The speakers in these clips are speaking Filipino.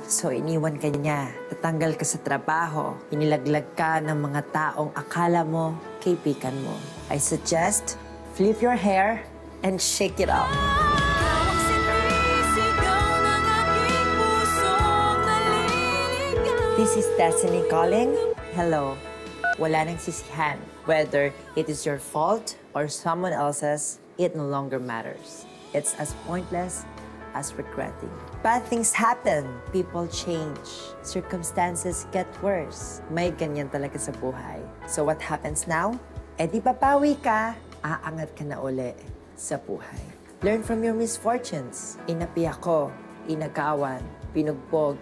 So iniwan ka niya, natanggal ka sa trabaho, inilaglag ka ng mga taong akala mo, kaibigan mo. I suggest, flip your hair and shake it off. This is Destiny calling. Hello. Wala nang sisihan. Whether it is your fault or someone else's, it no longer matters. It's as pointless as regretting. Bad things happen. People change. Circumstances get worse. May ganyan talaga sa buhay. So what happens now? Eh di babawi ka, aangat ka na uli sa buhay. Learn from your misfortunes. Inapi ako, inagawan, pinugbog,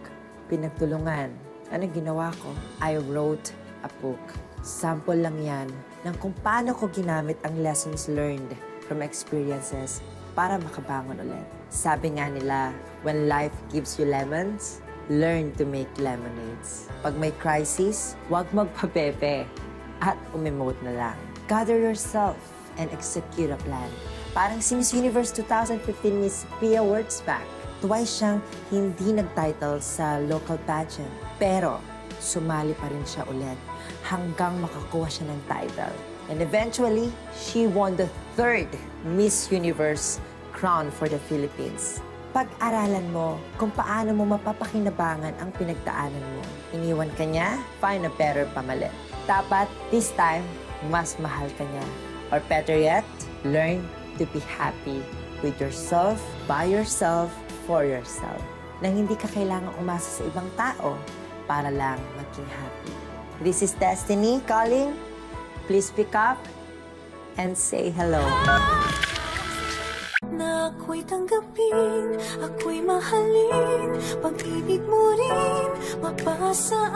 pinagtulungan. Anong ginawa ko? I wrote a book. Sample lang yan ng kung paano ko ginamit ang lessons learned from experiences para makabangon ulit. Sabi nga nila, when life gives you lemons, learn to make lemonades. Pag may crisis, huwag magpabebe at umemote na lang. Gather yourself and execute a plan. Parang si Miss Universe 2015 Miss Pia Wurtzbach. Twice siyang hindi nag-title sa local pageant. Pero sumali pa rin siya ulit hanggang makakuha siya ng title. And eventually, she won the 3rd Miss Universe crown for the Philippines. Pag-aralan mo kung paano mo mapapakinabangan ang pinagdaanan mo. Iniwan ka niya, find a better pamalit. Dapat, this time, mas mahal ka niya. Or better yet, learn to be happy with yourself, by yourself, for yourself. Nang hindi ka kailangang umasa sa ibang tao para lang maging happy. This is Destiny calling. Please pick up and say hello. Na ako'y tanggapin, ako'y mahalin, pag-ibig mo rin, mapasa